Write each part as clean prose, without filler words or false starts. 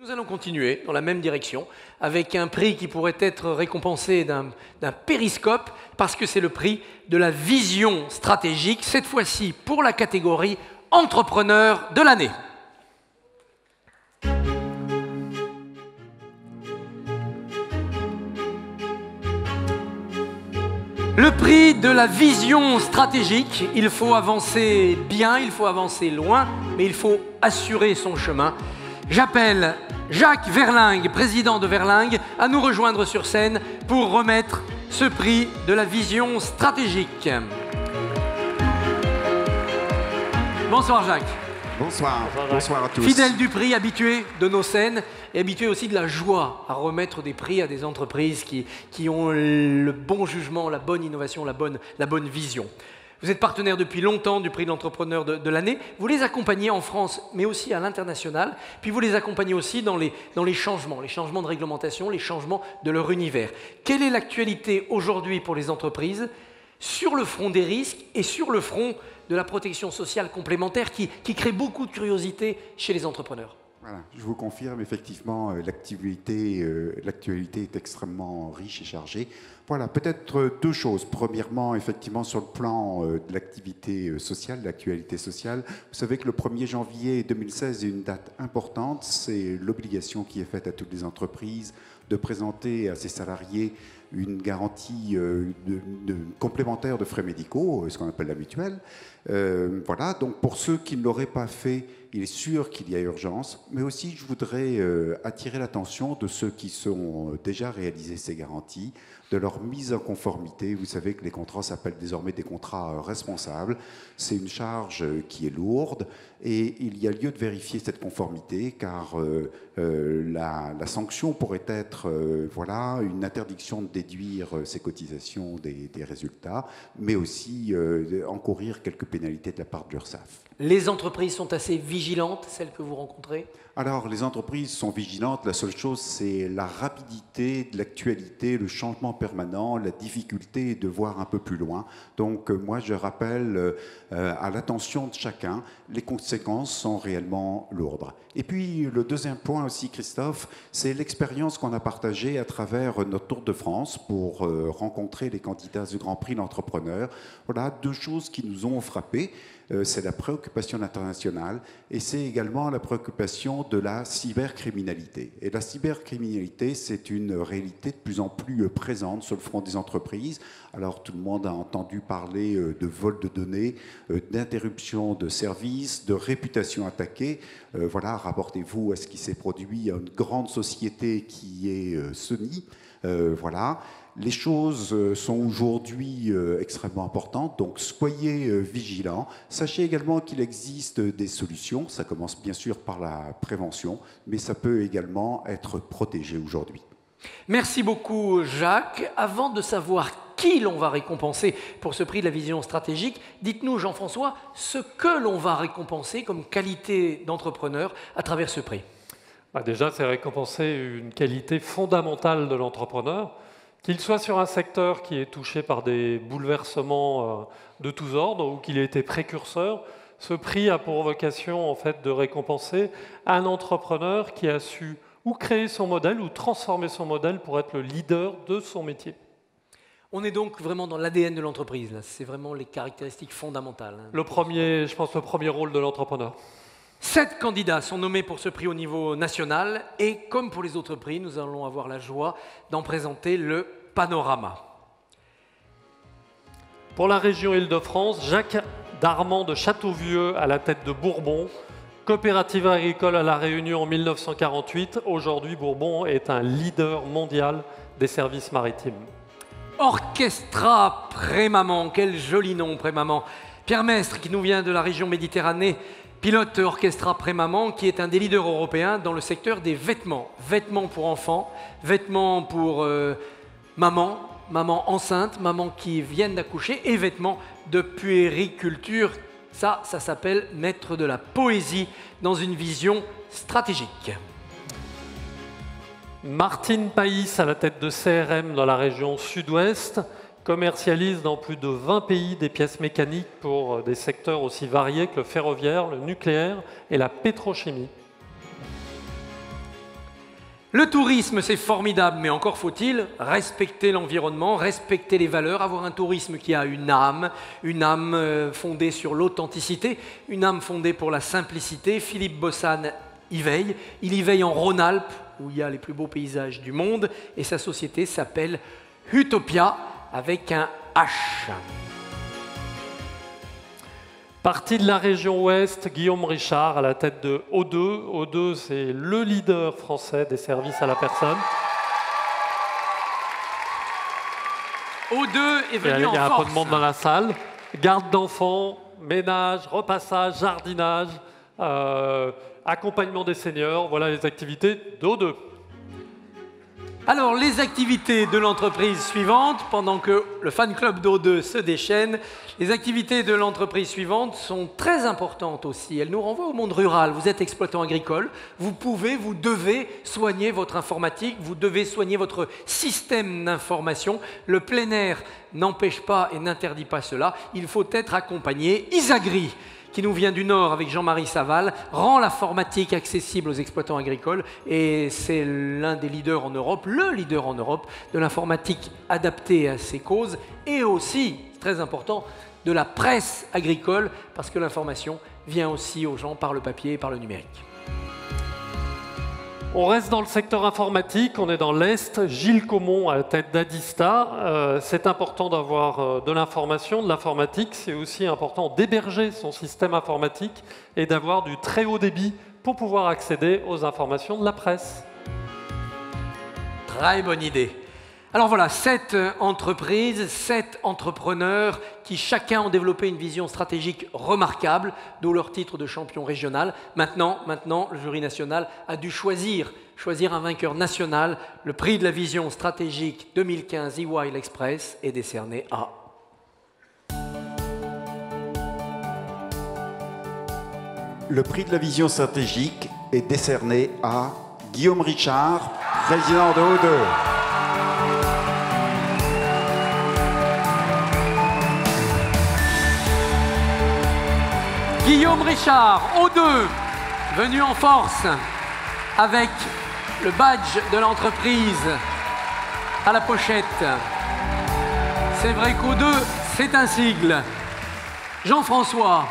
Nous allons continuer dans la même direction avec un prix qui pourrait être récompensé d'un périscope parce que c'est le prix de la vision stratégique, cette fois-ci pour la catégorie entrepreneur de l'année. Le prix de la vision stratégique, il faut avancer bien, il faut avancer loin, mais il faut assurer son chemin. J'appelle Jacques Verlingue, président de Verlingue, à nous rejoindre sur scène pour remettre ce prix de la vision stratégique. Bonsoir Jacques. Bonsoir. Bonsoir à tous. Fidèle du prix, habitué de nos scènes et habitué aussi de la joie à remettre des prix à des entreprises qui ont le bon jugement, la bonne innovation, la bonne vision. Vous êtes partenaire depuis longtemps du prix de l'entrepreneur de l'année. Vous les accompagnez en France, mais aussi à l'international. Puis vous les accompagnez aussi dans les changements de réglementation, les changements de leur univers. Quelle est l'actualité aujourd'hui pour les entreprises sur le front des risques et sur le front de la protection sociale complémentaire qui crée beaucoup de curiosité chez les entrepreneurs? Voilà, je vous confirme, effectivement, l'actualité est extrêmement riche et chargée. Voilà, peut-être deux choses. Premièrement, effectivement, sur le plan de l'activité sociale, l'actualité sociale, vous savez que le 1er janvier 2016 est une date importante. C'est l'obligation qui est faite à toutes les entreprises de présenter à ses salariés une garantie complémentaire de frais médicaux, ce qu'on appelle la mutuelle. Voilà, donc pour ceux qui ne l'auraient pas fait, il est sûr qu'il y a urgence, mais aussi je voudrais attirer l'attention de ceux qui sont déjà réalisés ces garanties, de leur mise en conformité. Vous savez que les contrats s'appellent désormais des contrats responsables. C'est une charge qui est lourde et il y a lieu de vérifier cette conformité car la sanction pourrait être voilà, une interdiction de déduire ces cotisations des résultats, mais aussi encourir quelques pénalités de la part de l'URSSAF. Les entreprises sont assez vigilantes, celles que vous rencontrez? Alors, les entreprises sont vigilantes. La seule chose, c'est la rapidité de l'actualité, le changement permanent, la difficulté de voir un peu plus loin. Donc, moi, je rappelle à l'attention de chacun, les conséquences sont réellement lourdes. Et puis, le deuxième point aussi, Christophe, c'est l'expérience qu'on a partagée à travers notre Tour de France pour rencontrer les candidats du Grand Prix d'entrepreneurs. Voilà, deux choses qui nous ont frappés. C'est la préoccupation internationale et c'est également la préoccupation de la cybercriminalité. Et la cybercriminalité, c'est une réalité de plus en plus présente sur le front des entreprises. Alors tout le monde a entendu parler de vol de données, d'interruption de services, de réputation attaquée. Voilà, rapportez-vous à ce qui s'est produit à une grande société qui est Sony. Voilà. Les choses sont aujourd'hui extrêmement importantes, donc soyez vigilants. Sachez également qu'il existe des solutions. Ça commence bien sûr par la prévention, mais ça peut également être protégé aujourd'hui. Merci beaucoup Jacques. Avant de savoir qui l'on va récompenser pour ce prix de la vision stratégique, dites-nous Jean-François ce que l'on va récompenser comme qualité d'entrepreneur à travers ce prix. Déjà, c'est récompenser une qualité fondamentale de l'entrepreneur. Qu'il soit sur un secteur qui est touché par des bouleversements de tous ordres ou qu'il ait été précurseur, ce prix a pour vocation en fait, de récompenser un entrepreneur qui a su ou créer son modèle ou transformer son modèle pour être le leader de son métier. On est donc vraiment dans l'ADN de l'entreprise. C'est vraiment les caractéristiques fondamentales. Je pense le premier rôle de l'entrepreneur. 7 candidats sont nommés pour ce prix au niveau national et comme pour les autres prix, nous allons avoir la joie d'en présenter le panorama. Pour la région Île-de-France, Jacques Darmand de Châteauvieux à la tête de Bourbon, coopérative agricole à La Réunion en 1948. Aujourd'hui, Bourbon est un leader mondial des services maritimes. Orchestra Prémaman, quel joli nom Prémaman. Pierre Mestre qui nous vient de la région Méditerranée, pilote Orchestra Prémaman, qui est un des leaders européens dans le secteur des vêtements. Vêtements pour enfants, vêtements pour maman enceinte, maman qui viennent d'accoucher, et vêtements de puériculture. Ça s'appelle mettre de la poésie dans une vision stratégique. Martine Païs à la tête de CRM dans la région sud-ouest, commercialise dans plus de 20 pays des pièces mécaniques pour des secteurs aussi variés que le ferroviaire, le nucléaire et la pétrochimie. Le tourisme, c'est formidable, mais encore faut-il respecter l'environnement, respecter les valeurs, avoir un tourisme qui a une âme fondée sur l'authenticité, une âme fondée pour la simplicité. Philippe Bossane y veille. Il y veille en Rhône-Alpes, où il y a les plus beaux paysages du monde, et sa société s'appelle Utopia, avec un H. Parti de la région ouest, Guillaume Richard à la tête de O2. O2, c'est le leader français des services à la personne. O2 est venu en force. Il y a un peu de monde dans la salle. Garde d'enfants, ménage, repassage, jardinage, accompagnement des seniors. Voilà les activités d'O2. Alors, les activités de l'entreprise suivante, pendant que le fan club d'O2 se déchaîne, les activités de l'entreprise suivante sont très importantes aussi. Elles nous renvoient au monde rural. Vous êtes exploitant agricole, vous devez soigner votre informatique, vous devez soigner votre système d'information. Le plein air n'empêche pas et n'interdit pas cela. Il faut être accompagné. Isagri, qui nous vient du Nord avec Jean-Marie Saval, rend l'informatique accessible aux exploitants agricoles et c'est l'un des leaders en Europe, le leader en Europe de l'informatique adaptée à ces causes et aussi, très important, de la presse agricole parce que l'information vient aussi aux gens par le papier et par le numérique. On reste dans le secteur informatique, on est dans l'Est. Gilles Caumont à la tête d'Adista. C'est important d'avoir de l'information, de l'informatique. C'est aussi important d'héberger son système informatique et d'avoir du très haut débit pour pouvoir accéder aux informations de la presse. Très bonne idée. Alors voilà, 7 entreprises, 7 entrepreneurs qui chacun ont développé une vision stratégique remarquable, d'où leur titre de champion régional. Maintenant, le jury national a dû choisir un vainqueur national. Le prix de la vision stratégique 2015 EY L'Express est décerné à... Le prix de la vision stratégique est décerné à Guillaume Richard, président de O2. Guillaume Richard, O2, venu en force avec le badge de l'entreprise à la pochette. C'est vrai qu'O2, c'est un sigle. Jean-François,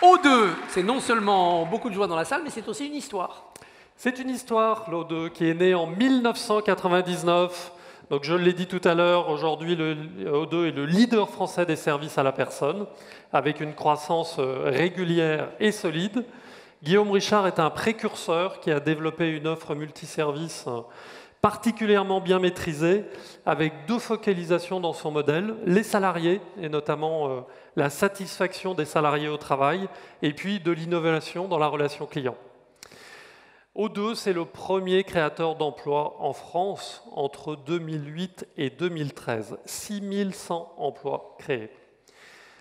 O2, c'est non seulement beaucoup de joie dans la salle, mais c'est aussi une histoire. C'est une histoire, l'O2, qui est née en 1999. Donc, je l'ai dit tout à l'heure, aujourd'hui, le O2 est le leader français des services à la personne, avec une croissance régulière et solide. Guillaume Richard est un précurseur qui a développé une offre multiservice particulièrement bien maîtrisée, avec 2 focalisations dans son modèle, les salariés, et notamment la satisfaction des salariés au travail, et puis de l'innovation dans la relation client. O2, c'est le premier créateur d'emplois en France entre 2008 et 2013. 6100 emplois créés.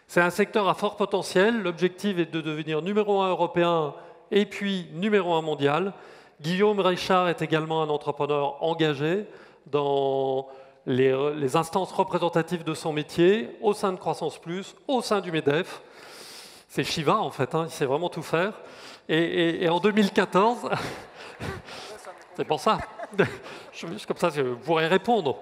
C'est un secteur à fort potentiel. L'objectif est de devenir numéro 1 européen et puis numéro 1 mondial. Guillaume Richard est également un entrepreneur engagé dans les instances représentatives de son métier, au sein de Croissance Plus, au sein du MEDEF. C'est Shiva, en fait, hein, il sait vraiment tout faire. Et en 2014, c'est pour ça, comme ça je pourrais répondre.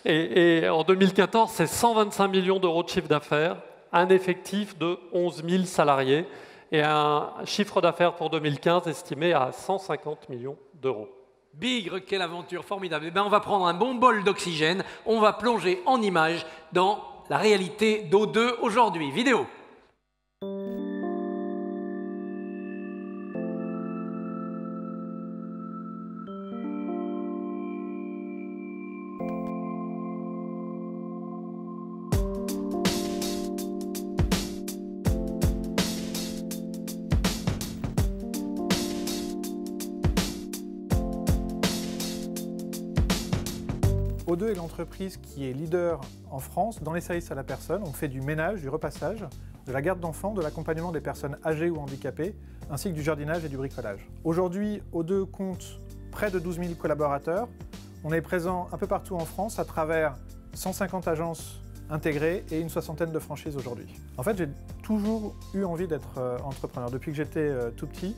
Et en 2014, c'est 125 millions d'euros de chiffre d'affaires, un effectif de 11 000 salariés et un chiffre d'affaires pour 2015 estimé à 150 millions d'euros. Bigre, quelle aventure formidable. Eh bien, on va prendre un bon bol d'oxygène, on va plonger en images dans la réalité d'O2 aujourd'hui. Vidéo. O2 est l'entreprise qui est leader en France dans les services à la personne. On fait du ménage, du repassage, de la garde d'enfants, de l'accompagnement des personnes âgées ou handicapées, ainsi que du jardinage et du bricolage. Aujourd'hui, O2 compte près de 12 000 collaborateurs. On est présent un peu partout en France à travers 150 agences intégrées et une 60aine de franchises aujourd'hui. En fait, j'ai toujours eu envie d'être entrepreneur. Depuis que j'étais tout petit,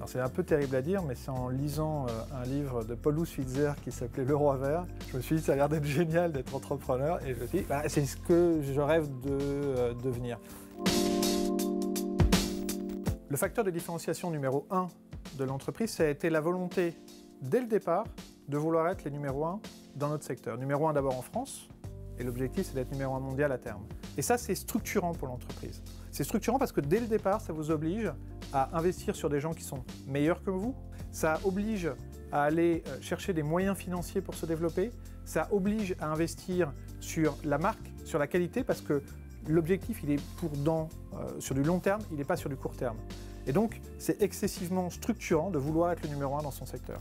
C'est un peu terrible à dire, mais c'est en lisant un livre de Paul Switzer qui s'appelait Le Roi Vert, je me suis dit ça a l'air d'être génial d'être entrepreneur et je me suis dit c'est ce que je rêve de devenir. Le facteur de différenciation numéro 1 de l'entreprise, ça a été la volonté dès le départ de vouloir être les numéro 1 dans notre secteur. Numéro 1 d'abord en France, et l'objectif c'est d'être numéro 1 mondial à terme. Et ça c'est structurant pour l'entreprise. C'est structurant parce que dès le départ, ça vous oblige à investir sur des gens qui sont meilleurs que vous, ça oblige à aller chercher des moyens financiers pour se développer, ça oblige à investir sur la marque, sur la qualité, parce que l'objectif il est sur du long terme, il n'est pas sur du court terme. Et donc c'est excessivement structurant de vouloir être le numéro 1 dans son secteur.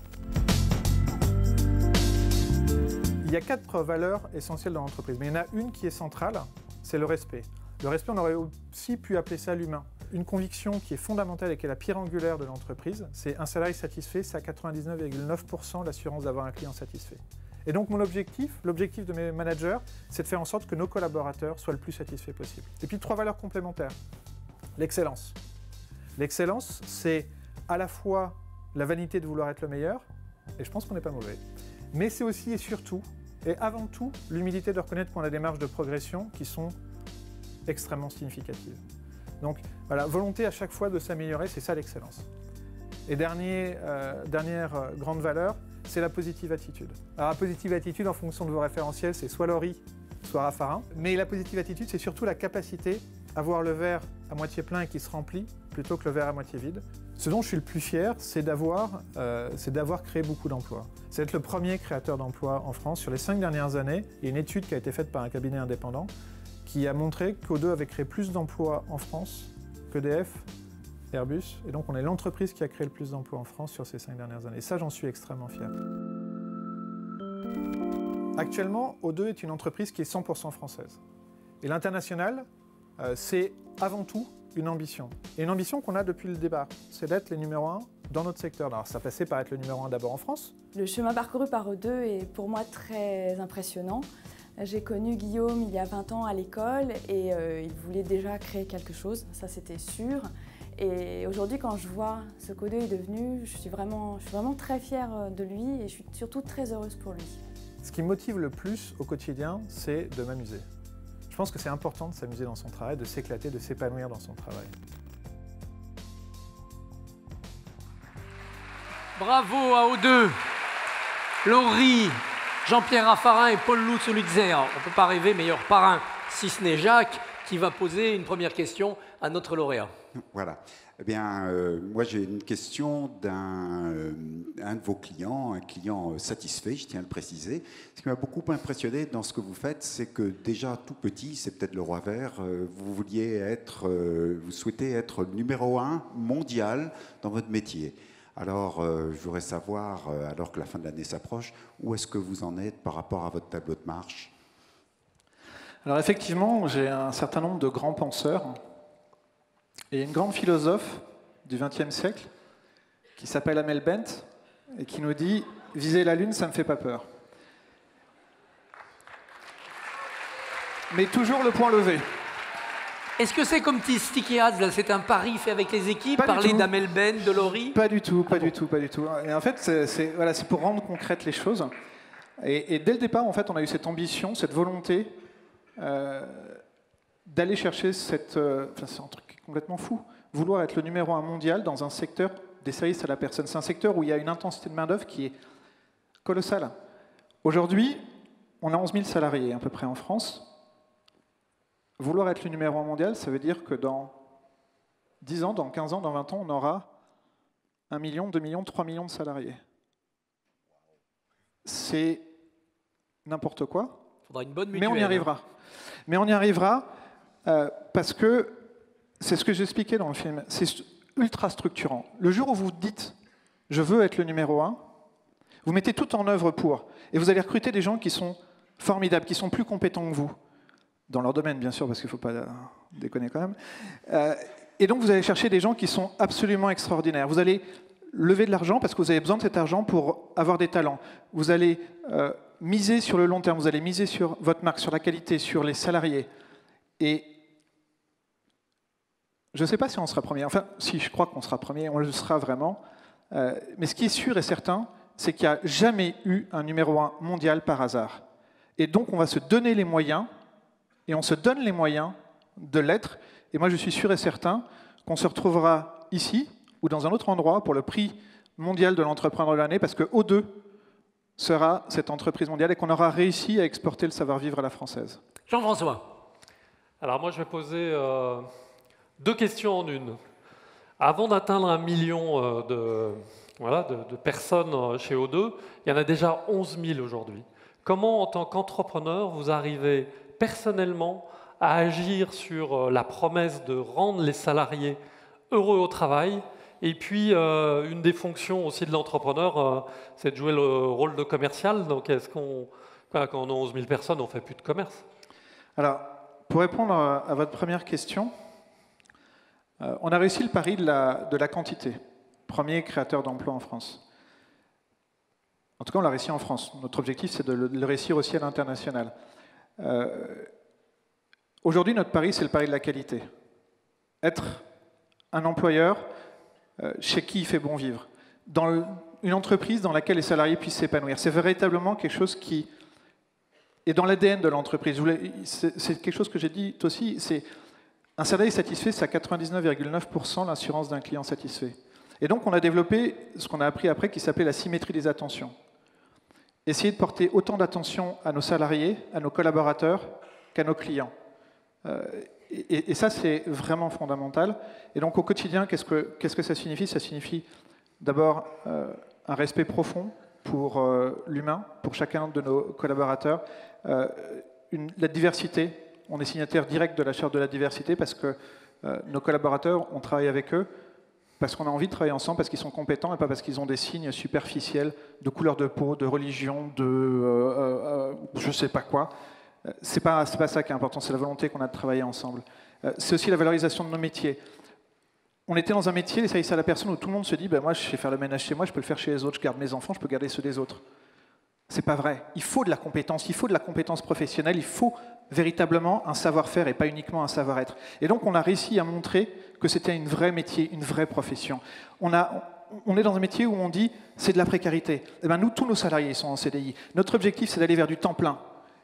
Il y a 4 valeurs essentielles dans l'entreprise, mais il y en a une qui est centrale, c'est le respect. Le respect, on aurait aussi pu appeler ça l'humain. Une conviction qui est fondamentale et qui est la pierre angulaire de l'entreprise, c'est un salarié satisfait, c'est à 99,9% l'assurance d'avoir un client satisfait. Et donc mon objectif, l'objectif de mes managers, c'est de faire en sorte que nos collaborateurs soient le plus satisfaits possible. Et puis 3 valeurs complémentaires. L'excellence. L'excellence, c'est à la fois la vanité de vouloir être le meilleur, et je pense qu'on n'est pas mauvais, mais c'est aussi et surtout, et avant tout, l'humilité de reconnaître qu'on a des marges de progression qui sont extrêmement significatives. Donc voilà, volonté à chaque fois de s'améliorer, c'est ça l'excellence. Et dernière grande valeur, c'est la positive attitude. Alors la positive attitude, en fonction de vos référentiels, c'est soit Laurie, soit Raffarin. Mais la positive attitude, c'est surtout la capacité à voir le verre à moitié plein et qui se remplit, plutôt que le verre à moitié vide. Ce dont je suis le plus fier, c'est d'avoir créé beaucoup d'emplois. C'est d'être le premier créateur d'emplois en France. Sur les 5 dernières années, il y a une étude qui a été faite par un cabinet indépendant qui a montré qu'O2 avait créé plus d'emplois en France qu'EDF, Airbus. Et donc on est l'entreprise qui a créé le plus d'emplois en France sur ces 5 dernières années. Et ça, j'en suis extrêmement fier. Actuellement, O2 est une entreprise qui est 100% française. Et l'international, c'est avant tout une ambition. Et une ambition qu'on a depuis le départ, c'est d'être les numéros 1 dans notre secteur. Alors ça passait par être le numéro 1 d'abord en France. Le chemin parcouru par O2 est pour moi très impressionnant. J'ai connu Guillaume il y a 20 ans à l'école et il voulait déjà créer quelque chose, ça c'était sûr. Et aujourd'hui, quand je vois ce qu'O2 est devenu, je suis vraiment très fière de lui et je suis surtout très heureuse pour lui. Ce qui me motive le plus au quotidien, c'est de m'amuser. Je pense que c'est important de s'amuser dans son travail, de s'éclater, de s'épanouir dans son travail. Bravo à O2, Laurie, Jean-Pierre Raffarin et Paul Lutz-Lutzer. On ne peut pas rêver meilleur parrain, si ce n'est Jacques, qui va poser une première question à notre lauréat. Voilà. Eh bien, moi, j'ai une question d'un de vos clients, un client satisfait, je tiens à le préciser. Ce qui m'a beaucoup impressionné dans ce que vous faites, c'est que déjà tout petit, c'est peut-être le roi vert, vous souhaitez être numéro 1 mondial dans votre métier. Alors, je voudrais savoir, alors que la fin de l'année s'approche, où est-ce que vous en êtes par rapport à votre tableau de marche? Alors effectivement, j'ai un certain nombre de grands penseurs. Et il y a une grande philosophe du XXe siècle qui s'appelle Amel Bent et qui nous dit « Viser la Lune, ça ne me fait pas peur ». Mais toujours le point levé. Est-ce que c'est comme Sticky Ads, là, c'est un pari fait avec les équipes, parler d'Amel Bent, de Laurie? Pas du tout, pas du tout. Et en fait, c'est pour rendre concrètes les choses. Et dès le départ, en fait, on a eu cette ambition, cette volonté d'aller chercher c'est un truc complètement fou, vouloir être le numéro 1 mondial dans un secteur des services à la personne. C'est un secteur où il y a une intensité de main-d'œuvre qui est colossale. Aujourd'hui, on a 11 000 salariés à peu près en France. Vouloir être le numéro 1 mondial, ça veut dire que dans 10 ans, dans 15 ans, dans 20 ans, on aura 1 million, 2 millions, 3 millions de salariés. C'est n'importe quoi, faudra une bonne mais on y arrivera. Mais on y arrivera parce que c'est ce que j'expliquais dans le film. C'est ultra structurant. Le jour où vous dites « je veux être le numéro 1 », vous mettez tout en œuvre pour. Et vous allez recruter des gens qui sont formidables, qui sont plus compétents que vous. Dans leur domaine, bien sûr, parce qu'il ne faut pas déconner quand même. Et donc, vous allez chercher des gens qui sont absolument extraordinaires. Vous allez lever de l'argent parce que vous avez besoin de cet argent pour avoir des talents. Vous allez miser sur le long terme, vous allez miser sur votre marque, sur la qualité, sur les salariés. Et Je ne sais pas si on sera premier. Enfin, si, je crois qu'on sera premier, on le sera vraiment. Mais ce qui est sûr et certain, c'est qu'il n'y a jamais eu un numéro 1 mondial par hasard. Et donc, on va se donner les moyens, et on se donne les moyens de l'être. Et moi, je suis sûr et certain qu'on se retrouvera ici ou dans un autre endroit pour le prix mondial de l'entrepreneur de l'année, parce que O2 sera cette entreprise mondiale et qu'on aura réussi à exporter le savoir-vivre à la française. Jean-François. Alors moi, je vais poser 2 questions en une. Avant d'atteindre 1 million de personnes chez O2, il y en a déjà 11 000 aujourd'hui. Comment, en tant qu'entrepreneur, vous arrivez personnellement à agir sur la promesse de rendre les salariés heureux au travail? Et puis, une des fonctions aussi de l'entrepreneur, c'est de jouer le rôle de commercial. Donc, est-ce quand on a 11 000 personnes, on ne fait plus de commerce? Alors, pour répondre à votre première question, on a réussi le pari de la quantité. Premier créateur d'emplois en France. En tout cas, on l'a réussi en France. Notre objectif, c'est de le réussir aussi à l'international. Aujourd'hui, notre pari, c'est le pari de la qualité. Être un employeur chez qui il fait bon vivre. Dans une entreprise dans laquelle les salariés puissent s'épanouir. C'est véritablement quelque chose qui est dans l'ADN de l'entreprise. C'est quelque chose que j'ai dit aussi, c'est un salarié satisfait, c'est à 99,9% l'assurance d'un client satisfait. Et donc, on a développé ce qu'on a appris après qui s'appelait la symétrie des attentions. Essayer de porter autant d'attention à nos salariés, à nos collaborateurs, qu'à nos clients. Et ça, c'est vraiment fondamental. Et donc, au quotidien, qu'est-ce que ça signifie? Ça signifie d'abord un respect profond pour l'humain, pour chacun de nos collaborateurs. La diversité. On est signataire direct de la charte de la diversité parce que nos collaborateurs, on travaille avec eux parce qu'on a envie de travailler ensemble, parce qu'ils sont compétents et pas parce qu'ils ont des signes superficiels de couleur de peau, de religion, de je ne sais pas quoi. C'est pas ça qui est important, c'est la volonté qu'on a de travailler ensemble. C'est aussi la valorisation de nos métiers. On était dans un métier, les services à la personne, où tout le monde se dit moi, je sais faire le ménage chez moi, je peux le faire chez les autres, je garde mes enfants, je peux garder ceux des autres. C'est pas vrai. Il faut de la compétence professionnelle, il faut véritablement un savoir-faire et pas uniquement un savoir-être. Et donc, on a réussi à montrer que c'était un vrai métier, une vraie profession. On est dans un métier où on dit c'est de la précarité. Eh bien, nous, tous nos salariés sont en CDI. Notre objectif, c'est d'aller vers du temps plein.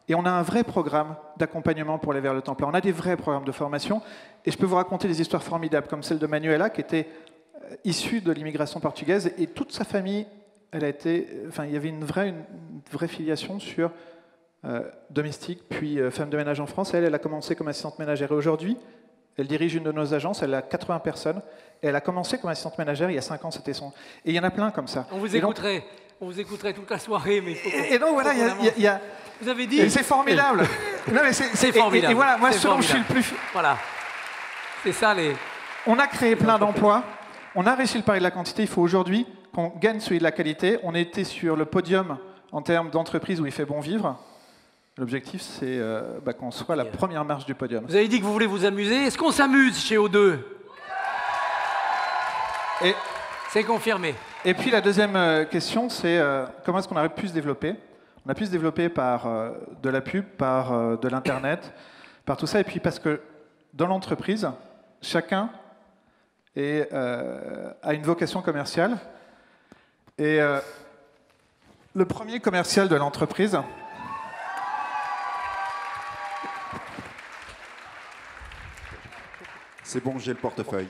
Et on a un vrai programme d'accompagnement pour aller vers le temps plein. On a des vrais programmes de formation. Et je peux vous raconter des histoires formidables, comme celle de Manuela, qui était issue de l'immigration portugaise. Et toute sa famille, il y avait une vraie filiation sur domestique, puis femme de ménage en France. Elle a commencé comme assistante ménagère. Et aujourd'hui, elle dirige une de nos agences, elle a 80 personnes. Et elle a commencé comme assistante ménagère, il y a 5 ans, c'était son... Et il y en a plein comme ça. On vous écouterait toute la soirée, mais et donc voilà, il y a... Vous avez dit... C'est formidable. Non, mais c'est formidable. Et voilà, moi, ce dont je suis le plus... Voilà. C'est ça, On a créé plein d'emplois. On a réussi le pari de la quantité. Il faut aujourd'hui qu'on gagne celui de la qualité. On était sur le podium en termes d'entreprise où il fait bon vivre. L'objectif, c'est qu'on soit la première marche du podium. Vous avez dit que vous voulez vous amuser. Est-ce qu'on s'amuse chez O2? C'est confirmé. Et puis la deuxième question, c'est comment est-ce qu'on aurait pu se développer? On a pu se développer par de la pub, par de l'Internet, par tout ça. Et puis parce que dans l'entreprise, chacun a une vocation commerciale. Et le premier commercial de l'entreprise... C'est bon, j'ai le portefeuille.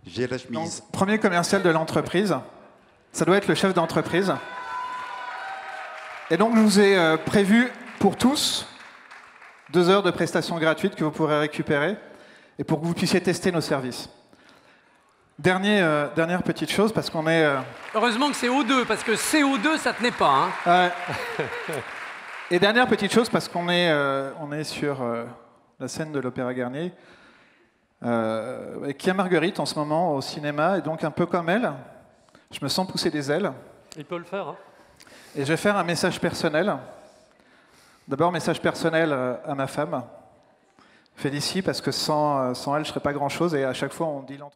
J'ai la chemise. Donc, premier commercial de l'entreprise, ça doit être le chef d'entreprise. Et donc, je vous ai prévu pour tous 2 heures de prestations gratuites que vous pourrez récupérer et pour que vous puissiez tester nos services. Dernière petite chose, parce qu'on est... Heureusement que c'est O2, parce que CO2, ça tenait pas. Hein. Et dernière petite chose, parce qu'on est sur la scène de l'Opéra Garnier, qui a Marguerite en ce moment au cinéma, et donc un peu comme elle, je me sens pousser des ailes. Il peut le faire. Hein. Et je vais faire un message personnel. D'abord, message personnel à ma femme, Félicie, parce que sans elle, je ne serais pas grand-chose, et à chaque fois, on dit l'entreprise.